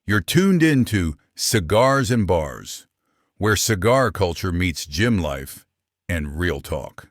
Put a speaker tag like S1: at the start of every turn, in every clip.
S1: You're tuned into Cigars and Bars, where cigar culture meets gym life and real talk.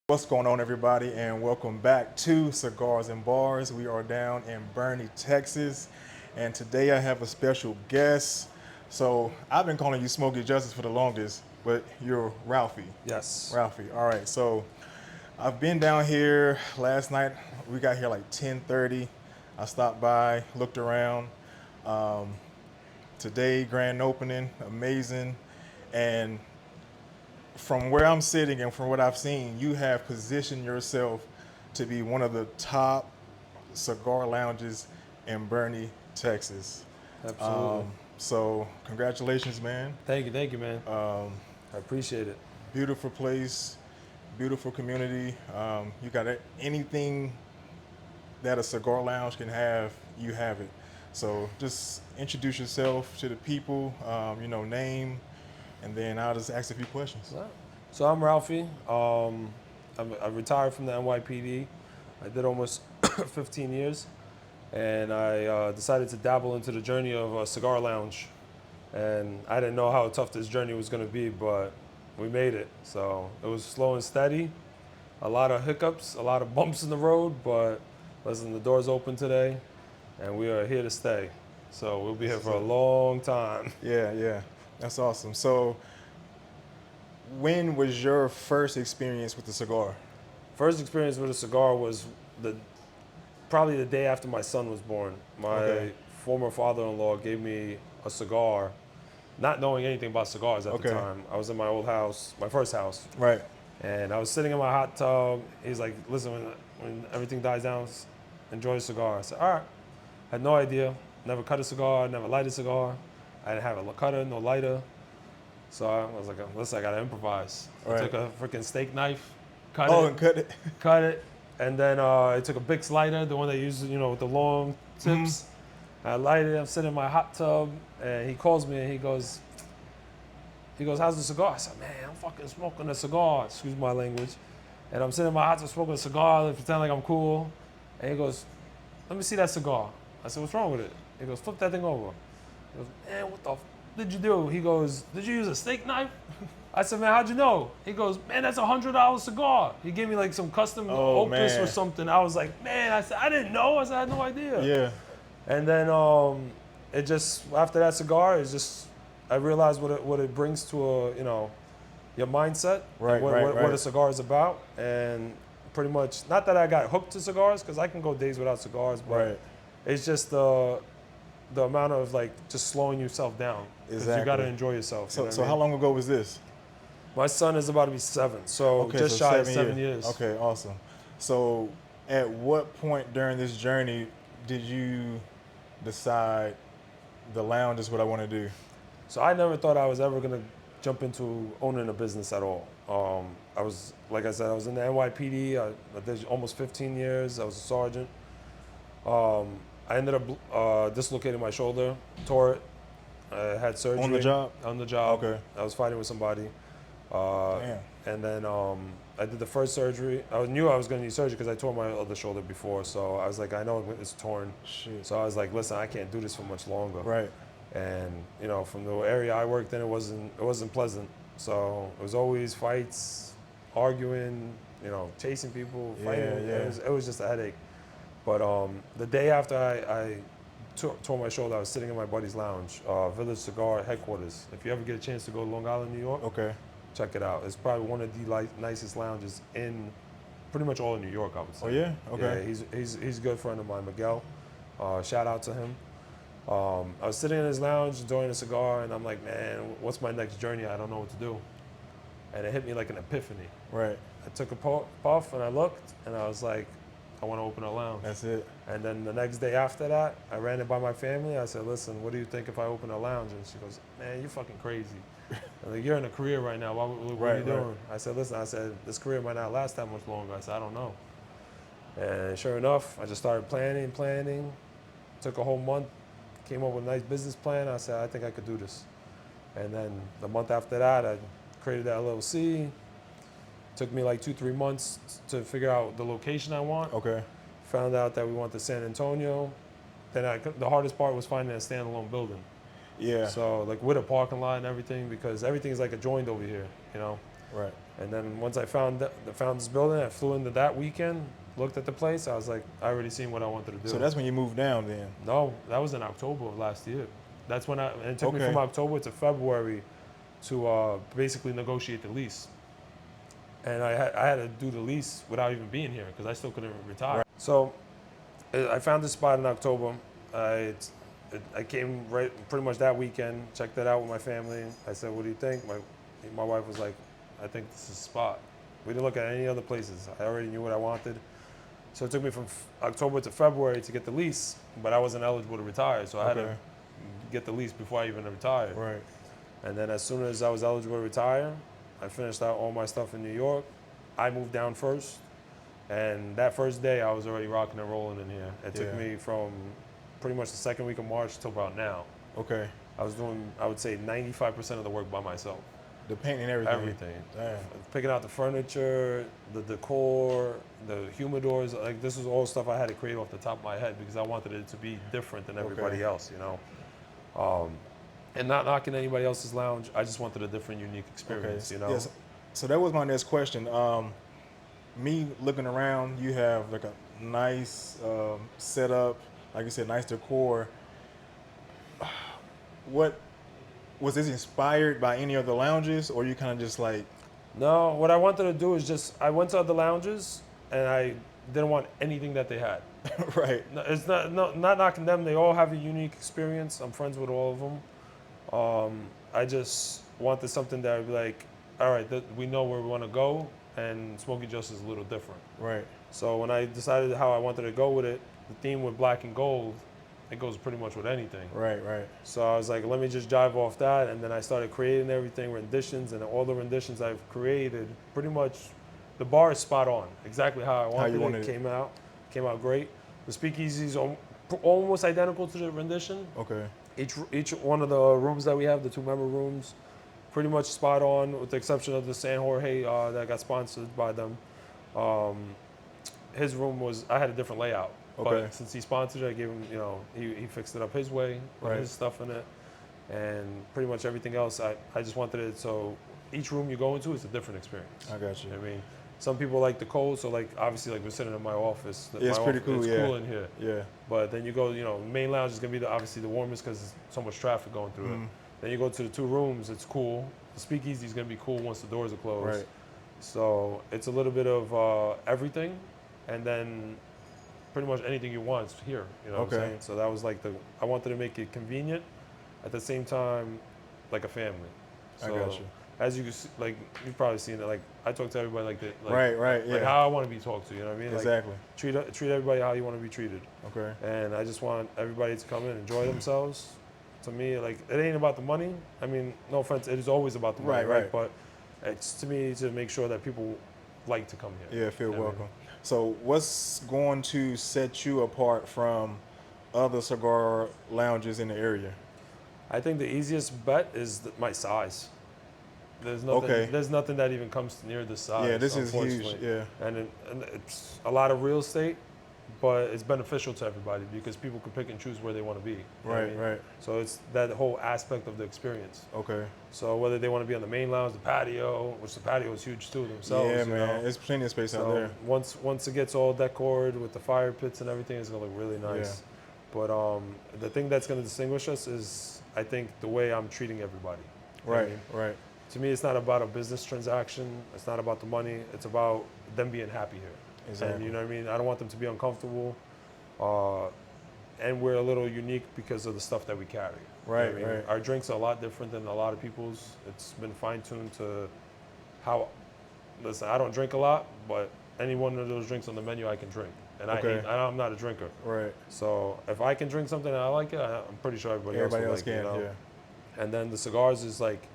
S2: What's going on, everybody, and welcome back to Cigars and Bars. We are down in Boerne, Texas, and today I have a special guest. So I've been calling you Smoky Justice for the longest, but you're Ralphy.
S3: Yes.
S2: Ralphie. All right. So I've been down here last night. We got here like 10:30. I stopped by, looked around. Um, Today, grand opening, amazing, and from where I'm sitting and from what I've seen, you have positioned yourself to be one of the top cigar lounges in Boerne, Texas.
S3: Absolutely.
S2: So congratulations, man.
S3: Thank you, man. I appreciate it.
S2: Beautiful place, beautiful community. You got anything that a cigar lounge can have, you have it. So just introduce yourself to the people, name, and then I'll just ask a few questions.
S3: So I'm Ralphy. I retired from the NYPD. I did almost 15 years, and I decided to dabble into the journey of a cigar lounge. And I didn't know how tough this journey was going to be, but we made it. So it was slow and steady, a lot of hiccups, a lot of bumps in the road, but listen, the door's open today, and we are here to stay. So we'll be here for a long time.
S2: Yeah, that's awesome. So when was your first experience with the cigar?
S3: First experience with a cigar was probably the day after my son was born. My former father-in-law gave me a cigar, not knowing anything about cigars at the time. I was in my old house, my first house.
S2: Right.
S3: And I was sitting in my hot tub. He's like, listen, when everything dies down, enjoy a cigar. I said, all right. Had no idea. Never cut a cigar, never light a cigar. I didn't have a cutter, no lighter. So I was like, listen, I gotta improvise. I took a freaking steak knife, cut it, and then I took a Bix lighter, the one that uses, with the long tips. I lighted it. I'm sitting in my hot tub, and he calls me, and he goes, how's the cigar? I said, man, I'm fucking smoking a cigar. Excuse my language. And I'm sitting in my hot tub smoking a cigar, pretending like I'm cool. And he goes, let me see that cigar. I said, what's wrong with it? He goes, flip that thing over. He goes, man, what the did you do? He goes, did you use a steak knife? I said, man, how'd you know? He goes, man, that's $100 cigar. He gave me like some custom opus or something. I was like, man, I said, I didn't know. I said, I had no idea.
S2: Yeah.
S3: And then it just, after that cigar, it's just, I realized what it brings to your mindset.
S2: Right,
S3: what a cigar is about. And pretty much, not that I got hooked to cigars, because I can go days without cigars, but it's just the amount of just slowing yourself down. Exactly. You got to enjoy yourself.
S2: So how long ago was this?
S3: My son is about to be 7, so just shy of 7 years.
S2: Okay, awesome. So at what point during this journey did you decide the lounge is what I want to do?
S3: So I never thought I was ever going to jump into owning a business at all. I was, like I said, I was in the NYPD. I did almost 15 years. I was a sergeant. I ended up dislocating my shoulder, tore it. I had surgery.
S2: On the job?
S3: On the job.
S2: Okay.
S3: I was fighting with somebody.
S2: Damn.
S3: And then I did the first surgery. I knew I was going to need surgery because I tore my other shoulder before. So I was like, I know it's torn.
S2: Shit.
S3: So I was like, listen, I can't do this for much longer.
S2: Right.
S3: And from the area I worked in, it wasn't pleasant. So it was always fights, arguing, chasing people, fighting.
S2: Yeah.
S3: It was just a headache. But the day after I tore my shoulder, I was sitting in my buddy's lounge, Village Cigar headquarters. If you ever get a chance to go to Long Island, New York, check it out. It's probably one of the nicest lounges in pretty much all of New York, I would say.
S2: Oh yeah? Okay.
S3: Yeah, he's a good friend of mine, Miguel. Shout out to him. I was sitting in his lounge enjoying a cigar, and I'm like, man, what's my next journey? I don't know what to do. And it hit me like an epiphany.
S2: Right.
S3: I took a puff, and I looked, and I was like, I want to open a lounge.
S2: That's it.
S3: And then the next day after that, I ran it by my family. I said, listen, what do you think if I open a lounge? And she goes, man, you're fucking crazy. I'm like, you're in a career right now. What are you doing? I said, listen, this career might not last that much longer. I said, I don't know. And sure enough, I just started planning. Took a whole month, came up with a nice business plan. I said, I think I could do this. And then the month after that, I created that LLC. Took me like 2-3 months to figure out the location I want.
S2: Okay.
S3: Found out that we went to San Antonio. the hardest part was finding a standalone building.
S2: Yeah.
S3: So like with a parking lot and everything, because everything is like adjoined over here, you know.
S2: Right.
S3: And then once I found this building, I flew into that weekend, looked at the place. I was like, I already seen what I wanted to do.
S2: So that's when you moved down then.
S3: No, that was in October of last year. That's when and it took me
S2: Okay.
S3: from October to February to basically negotiate the lease. And I had to do the lease without even being here because I still couldn't retire.
S2: Right.
S3: So I found this spot in October. I came right pretty much that weekend, checked that out with my family. I said, what do you think? My wife was like, I think this is the spot. We didn't look at any other places. I already knew what I wanted. So it took me from October to February to get the lease, but I wasn't eligible to retire. So I had to get the lease before I even retired.
S2: Right.
S3: And then as soon as I was eligible to retire, I finished out all my stuff in New York. I moved down first. And that first day, I was already rocking and rolling in here. It took me from pretty much the second week of March till about now.
S2: Okay.
S3: I was doing, I would say, 95% of the work by myself.
S2: The painting and everything.
S3: Everything.
S2: Damn.
S3: Picking out the furniture, the decor, the humidors. Like this was all stuff I had to create off the top of my head because I wanted it to be different than everybody else, you know. And not knocking anybody else's lounge. I just wanted a different, unique experience, you know.
S2: Yes. So that was my next question. Me looking around, you have like a nice setup, like you said, nice decor. What was this inspired by any of the lounges, or you kind of just like?
S3: No, what I wanted to do is just I went to other lounges and I didn't want anything that they had.
S2: Right.
S3: No, it's not knocking them. They all have a unique experience. I'm friends with all of them. I just wanted something that would be like, all right, we know where we want to go, and Smoky Justice is a little different.
S2: Right.
S3: So when I decided how I wanted to go with it, the theme with black and gold, it goes pretty much with anything.
S2: Right. Right.
S3: So I was like, let me just jive off that, and then I started creating everything, renditions, and all the renditions I've created, pretty much, the bar is spot on, exactly how I wanted it. Came out great. The Speakeasy is almost identical to the rendition.
S2: Okay.
S3: Each one of the rooms that we have, the 2-member rooms, pretty much spot on, with the exception of the San Jorge that got sponsored by them. His room I had a different layout.
S2: Okay.
S3: But since he sponsored it, I gave him, you know, he fixed it up his way, put his stuff in it, and pretty much everything else, I just wanted it so each room you go into is a different experience.
S2: I got you.
S3: I mean, some people like the cold, so like obviously like we're sitting in my office.
S2: It's pretty cool.
S3: It's cool in here.
S2: Yeah.
S3: But then you go, you know, main lounge is gonna be obviously the warmest because there's so much traffic going through it. Then you go to the 2 rooms, it's cool. The Speakeasy is gonna be cool once the doors are closed.
S2: Right.
S3: So it's a little bit of everything, and then pretty much anything you want is here. You know what I'm saying? So that was like I wanted to make it convenient, at the same time, like a family. So
S2: I got you.
S3: As you see, like you've probably seen it. Like I talk to everybody like that. Like,
S2: Right. Yeah.
S3: Like how I want to be talked to. You know what I mean?
S2: Exactly.
S3: Like, treat everybody how you want to be treated.
S2: Okay.
S3: And I just want everybody to come in and enjoy themselves. To me, like it ain't about the money. I mean, no offense, it is always about the money, right? But it's to me to make sure that people like to come here.
S2: Yeah, feel welcome. So what's going to set you apart from other cigar lounges in the area?
S3: I think the easiest bet is my size. There's nothing. There's nothing that even comes near this size.
S2: Yeah, this is huge. Yeah,
S3: and it's a lot of real estate, but it's beneficial to everybody because people can pick and choose where they want to be.
S2: Right.
S3: So it's that whole aspect of the experience.
S2: Okay.
S3: So whether they want to be on the main lounge, the patio, which the patio is huge too themselves.
S2: Yeah, man, there's plenty of space out there.
S3: Once it gets all decored with the fire pits and everything, it's gonna look really nice. Yeah. But the thing that's gonna distinguish us is, I think, the way I'm treating everybody.
S2: Right. Right.
S3: To me, it's not about a business transaction. It's not about the money. It's about them being happy here.
S2: Exactly.
S3: And you know what I mean? I don't want them to be uncomfortable. And we're a little unique because of the stuff that we carry.
S2: Right,
S3: you know what I mean? Our drinks are a lot different than a lot of people's. It's been fine-tuned to how, listen, I don't drink a lot, but any one of those drinks on the menu I can drink. And I'm not a drinker.
S2: Right.
S3: So if I can drink something and I like it, I'm pretty sure everybody else will like
S2: can,
S3: it. You know?
S2: Yeah.
S3: And then the cigars is like,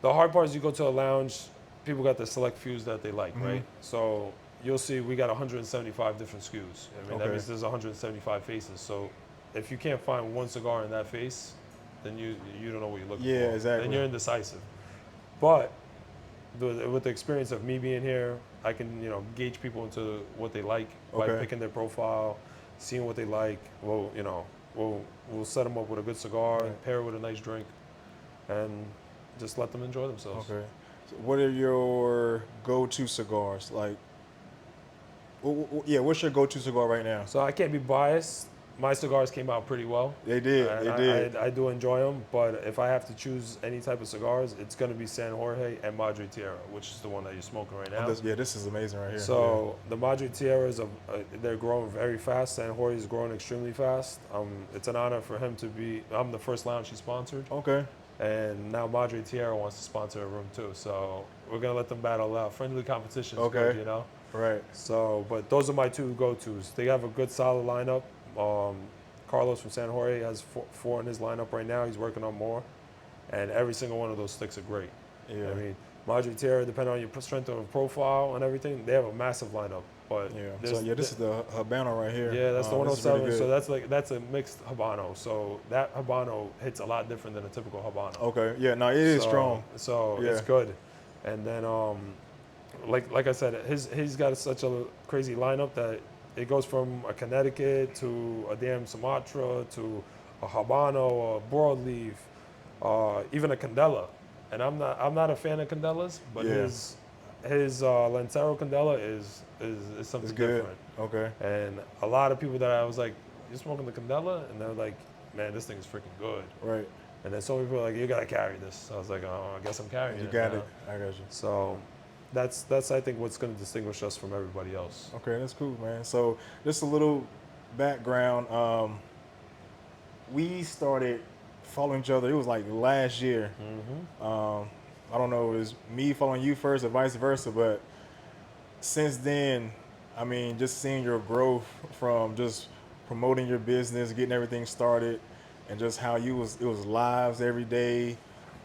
S3: the hard part is you go to a lounge, people got the select fews that they like, right? So you'll see we got 175 different SKUs. I mean, that means there's 175 faces. So if you can't find one cigar in that face, then you don't know what you're looking for.
S2: Yeah, exactly.
S3: Then you're indecisive. But with the experience of me being here, I can, gauge people into what they like by picking their profile. seeing what they like. We'll set them up with a good cigar,
S2: Right.
S3: pair it with a nice drink, and just let them enjoy themselves.
S2: Okay. So what are your go-to cigars? Like, yeah, what's your go-to cigar right now?
S3: So I can't be biased. My cigars came out pretty well.
S2: They did.
S3: And
S2: They did.
S3: I do enjoy them, but if I have to choose any type of cigars, it's going to be San Jorge and Madre Tierra, which is the one that you're smoking right now.
S2: This is amazing right here.
S3: So the Madre Tierras, they're growing very fast. San Jorge is growing extremely fast. It's an honor for him to be. I'm the first lounge he sponsored,
S2: Yeah. Okay.
S3: and now Madre Tierra wants to sponsor a room too. So we're gonna let them battle out. Friendly competition is
S2: Okay.
S3: good, you know.
S2: Right.
S3: So, but those are my two go-tos. They have a good, solid lineup. Carlos from San Jorge has four in his lineup right now. He's working on more, and every single one of those sticks are great.
S2: Yeah.
S3: I mean, Madre Tierra, depending on your strength of profile and everything, they have a massive lineup. But
S2: Yeah.
S3: there's-
S2: So yeah, this is the Habano right here.
S3: yeah, that's the
S2: This is really
S3: 107.
S2: good.
S3: So that's a mixed Habano. So that Habano hits a lot different than a typical Habano.
S2: Okay. Yeah. No, it is strong.
S3: So
S2: Yeah.
S3: it's good. And then like I said, he's got such a crazy lineup that it goes from a Connecticut to a damn Sumatra to a Habano, a broadleaf, even a Candela. And I'm not a fan of Candelas, but
S2: Yeah.
S3: his Lancero Candela is something
S2: It's good.
S3: different.
S2: Okay.
S3: And a lot of people that I was like, "You're smoking the Candela?" And they're like, "Man, this thing is freaking good."
S2: Right.
S3: And then some people are like, "You gotta carry this." So I was like, "Oh, I guess I'm carrying
S2: You
S3: it."
S2: got
S3: now."
S2: it. I got you.
S3: So that's I think what's going to distinguish us from everybody else.
S2: Okay, that's cool, man. So just a little background. We started following each other. It was like last year. I don't know if it was me following you first or vice versa, but since then, I mean, just seeing your growth from just promoting your business, getting everything started, and just how it was lives every day,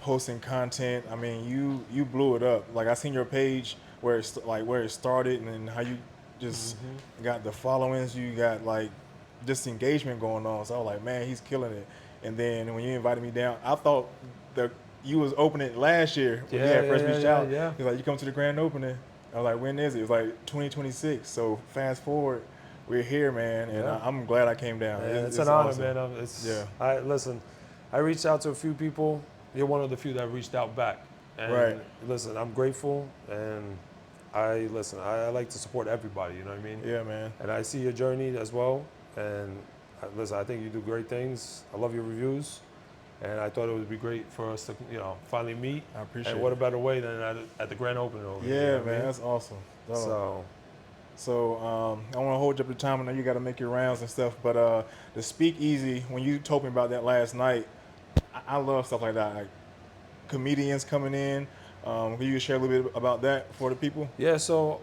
S2: posting content. I mean, you blew it up. Like I seen your page where where it started, and then how you just got the followings. You got like just engagement going on. So I was like, man, he's killing it. And then when you invited me down, I thought that you was opening last year when you had first reached out.
S3: Yeah.
S2: He was like, you come to the grand opening. I was like, when is it? It was like 2026. So fast forward, we're here, man, and
S3: Yeah.
S2: I'm glad I came down.
S3: Man, it's an honor,
S2: awesome.
S3: man.
S2: Yeah.
S3: Listen, I reached out to a few people. You're one of the few that reached out back. And
S2: Right.
S3: listen, I'm grateful, and I like to support everybody. You know what I mean?
S2: Yeah, man.
S3: And I see your journey as well. And listen, I think you do great things. I love your reviews. And I thought it would be great for us to, finally meet.
S2: I appreciate
S3: And what
S2: it.
S3: a better way than at the grand opening over here,
S2: Yeah,
S3: you know what I
S2: man,
S3: mean?
S2: that's awesome.
S3: So,
S2: I want to hold you up the time. I know you got to make your rounds and stuff, but the Speakeasy, when you told me about that last night, I love stuff like that. Like comedians coming in. Can you share a little bit about that for the people?
S3: yeah, so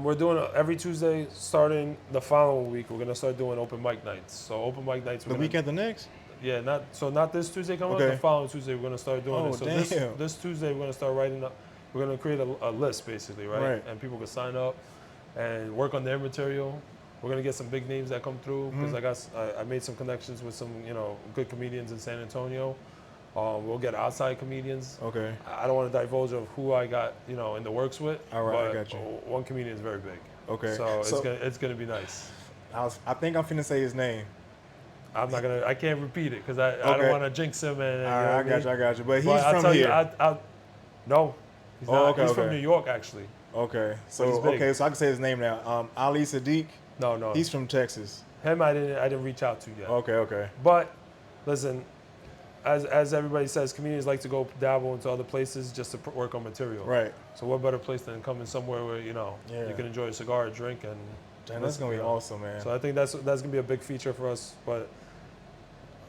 S3: we're doing every Tuesday starting the following week. We're going to start doing open mic nights. So open mic nights.
S2: The week after next?
S3: Yeah, not this Tuesday coming up.
S2: Okay.
S3: The following Tuesday we're gonna start doing it. So
S2: damn.
S3: this Tuesday we're gonna start writing up. We're gonna create a list basically, right?
S2: Right.
S3: And people can sign up and work on their material. We're gonna get some big names that come through because I made some connections with some good comedians in San Antonio. We'll get outside comedians.
S2: Okay.
S3: I don't want to divulge of who I got in the works with.
S2: All right, I
S3: but
S2: got you.
S3: One comedian is very big.
S2: Okay.
S3: So
S2: So-
S3: it's gonna be nice.
S2: I think I'm finna say his name.
S3: I can't repeat it because I
S2: Okay.
S3: don't want to jinx him. And,
S2: All right, I got you. But he's
S3: But I'll
S2: from
S3: tell
S2: here.
S3: you, no, he's
S2: Oh,
S3: not.
S2: okay,
S3: He's
S2: okay.
S3: from New York, actually.
S2: Okay.
S3: he's
S2: So
S3: big.
S2: so I can say his name now. Ali Sadiq.
S3: No.
S2: He's from Texas.
S3: Him. I didn't reach out to yet.
S2: Okay.
S3: But listen, as everybody says, comedians like to go dabble into other places just to work on material.
S2: Right.
S3: So what better place than coming somewhere where
S2: Yeah.
S3: you can enjoy a cigar, a drink, and
S2: Damn, that's gonna be awesome, man.
S3: So I think that's gonna be a big feature for us. But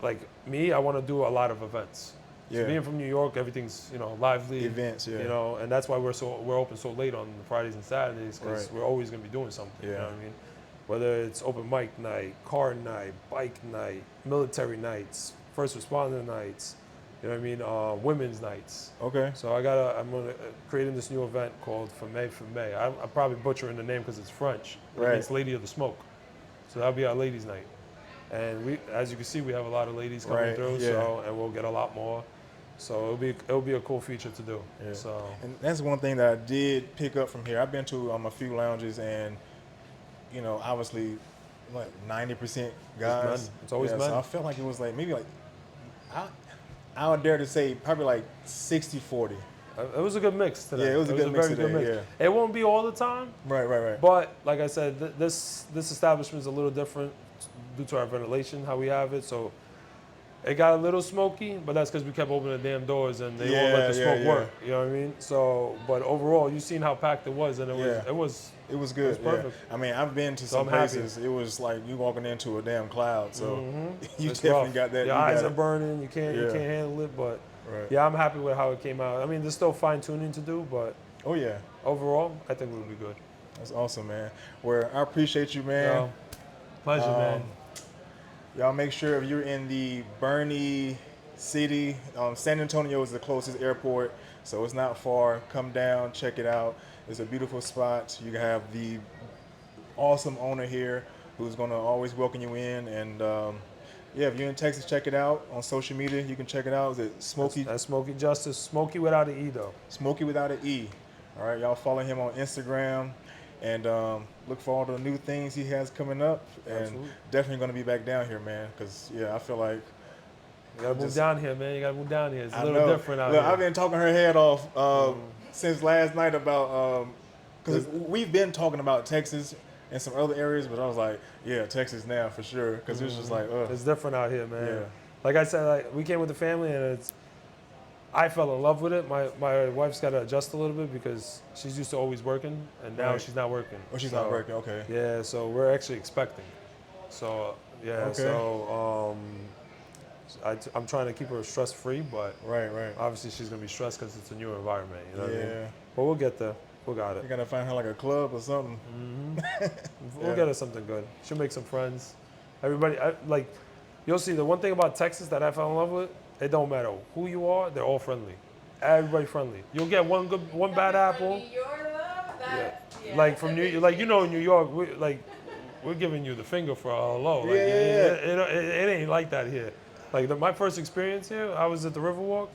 S3: like me, I want to do a lot of events. So
S2: Yeah.
S3: being from New York, everything's lively.
S2: Events, yeah.
S3: And that's why we're open so late on Fridays and Saturdays because
S2: Right.
S3: we're always gonna be doing something. You
S2: Yeah.
S3: know what I mean? Whether it's open mic night, car night, bike night, military nights, first responder nights. You know what I mean? Women's nights.
S2: Okay.
S3: So I'm creating this new event called Femme. I'm probably butchering the name because it's French. It
S2: Right.
S3: means Lady of the Smoke. So that'll be our ladies' night. And as you can see, we have a lot of ladies coming
S2: Right,
S3: through.
S2: yeah.
S3: So and we'll get a lot more. So it'll be a cool feature to do.
S2: Yeah.
S3: So
S2: And that's one thing that I did pick up from here. I've been to a few lounges, and obviously, like 90% guys.
S3: men. It's always
S2: yeah,
S3: men.
S2: So I felt like it was like maybe like I would dare to say probably like 60-40.
S3: It was a good mix today.
S2: Yeah, it was a good mix
S3: very
S2: today,
S3: good mix. It won't be all the time,
S2: Right.
S3: but like I said, this establishment is a little different due to our ventilation, how we have it. So it got a little smoky, but that's because we kept opening the damn doors and they won't let the smoke work. You know what I mean? So, but overall, you seen how packed it was, and it was
S2: good.
S3: It was perfect.
S2: I mean, I've been to
S3: So
S2: some
S3: I'm happy.
S2: places. It was like you walking into a damn cloud. So you
S3: It's
S2: definitely
S3: rough.
S2: got that.
S3: Your
S2: you
S3: eyes
S2: got
S3: are
S2: it.
S3: burning. You can't handle it, but
S2: Right.
S3: yeah, I'm happy with how it came out. I mean, there's still fine tuning to do, but
S2: Oh yeah,
S3: overall, I think we'll be good.
S2: that's awesome, man. Well, I appreciate you, man.
S3: Yo, pleasure, man.
S2: Y'all make sure if you're in the Bernie city, San Antonio is the closest airport, so it's not far. Come down, check it out. It's a beautiful spot. You have the awesome owner here who's gonna always welcome you in. And yeah, if you're in Texas, check it out on social media. You can check it out. Is it Smoky?
S3: That's Smoky Justice. Smoky without an E, though.
S2: Smoky without an E. All right, y'all follow him on Instagram and look for all the new things he has coming up. And
S3: Absolutely.
S2: definitely going to be back down here, man, because, yeah, I feel like
S3: You gotta move down here, man. You gotta move down here. It's a
S2: I
S3: little
S2: know.
S3: different out
S2: Look,
S3: here.
S2: I've been talking her head off since last night about, because we've been talking about Texas and some other areas, but I was like, yeah, Texas now for sure, because it was just like,
S3: It's different out here, man.
S2: Yeah.
S3: Like I said, like, we came with the family, and I fell in love with it. My wife's got to adjust a little bit because she's used to always working, and now
S2: Right.
S3: she's not working.
S2: oh, she's not working, okay.
S3: Yeah, so we're actually expecting. So yeah,
S2: Okay.
S3: so I'm trying to keep her stress free, but
S2: Right.
S3: obviously she's gonna be stressed because it's a new environment. You know what I mean?
S2: Yeah.
S3: But we'll get there. We got
S2: You
S3: it.
S2: got to find her like a club or something.
S3: We'll get her something good. She'll make some friends. Everybody, like, you'll see the one thing about Texas that I fell in love with. It don't matter who you are; they're all friendly. Everybody friendly. You'll get one bad apple. Like from New, like you know, in New York, we're giving you the finger for a hello. Like, it ain't like that here. Like my first experience here, I was at the Riverwalk,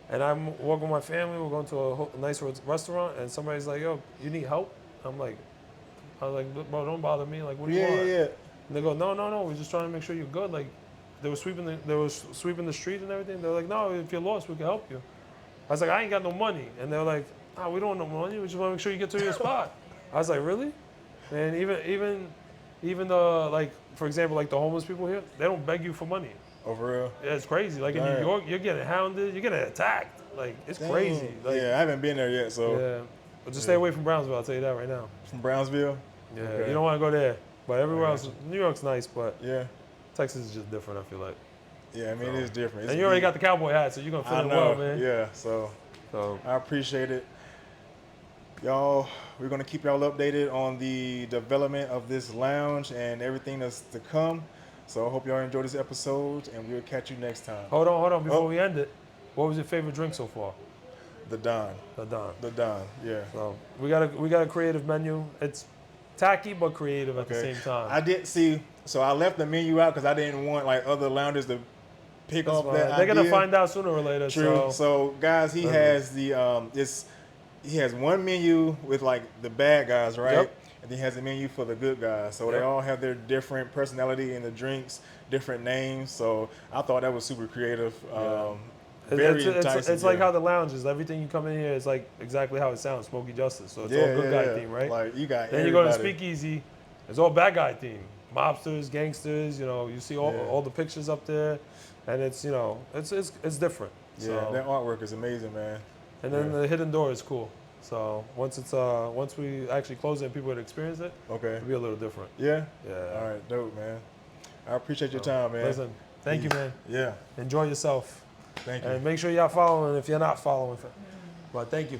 S3: and I'm walking with my family. We're going to a nice restaurant, and somebody's like, "Yo, you need help?" I was like, "Bro, don't bother me. Like, what do you want?"
S2: Yeah.
S3: And they go, "No, we're just trying to make sure you're good." Like, they were sweeping the street and everything. They're like, "No, if you're lost, we can help you." I was like, "I ain't got no money," and they're like, "Oh, we don't want no money. We just want to make sure you get to your spot." I was like, "Really?" And even the, like, for example, like the homeless people here, they don't beg you for money.
S2: Oh, for real?
S3: Yeah, it's crazy. Like in New York, you're getting hounded, you're getting attacked. Like, it's crazy. Like,
S2: yeah, I haven't been there yet, so.
S3: yeah. But just stay away from Brownsville, I'll tell you that right now.
S2: From Brownsville?
S3: Yeah,
S2: Okay.
S3: you don't want to go there. But everywhere else, New York's nice, but
S2: Yeah.
S3: Texas is just different, I feel like.
S2: Yeah, I mean, it is different. It's
S3: And you already
S2: deep.
S3: got the cowboy hat, so you're going to fit
S2: I
S3: in
S2: know.
S3: well, man.
S2: Yeah, so
S3: So,
S2: I appreciate it. Y'all, we're going to keep y'all updated on the development of this lounge and everything that's to come. So I hope y'all enjoy this episode, and we'll catch you next time.
S3: hold on. Before we end it, what was your favorite drink so far?
S2: The Don.
S3: The Don.
S2: The Don, yeah.
S3: So, we got a creative menu. It's tacky, but creative at the same time.
S2: I did see, so I left the menu out because I didn't want like other loungers to pick
S3: That's
S2: off
S3: fine.
S2: that
S3: They're
S2: idea.
S3: going to find out sooner or later.
S2: True. So guys, he has the he has one menu with like the bad guys, right?
S3: Yep.
S2: And he has a menu for the good guys. So they
S3: Yep.
S2: all have their different personality in the drinks, different names. So I thought that was super creative. Very enticing.
S3: It's like how the lounge is. Everything you come in here is like exactly how it sounds, Smoky Justice. So it's all good guy theme, right?
S2: Like you got
S3: Then you go to
S2: everybody.
S3: Speakeasy, it's all bad guy theme. Mobsters, gangsters, you know, you see all the pictures up there, and it's, you know, it's different.
S2: Yeah,
S3: So,
S2: that artwork is amazing, man.
S3: and then the hidden door is cool. So once we actually close it and people would experience it,
S2: Okay.
S3: it'll be a little different.
S2: Yeah?
S3: Yeah.
S2: All right, dope, man. I appreciate your time, man.
S3: Listen, thank you, man.
S2: Yeah,
S3: Enjoy yourself.
S2: thank you.
S3: And make sure y'all following if you're not following. But thank you.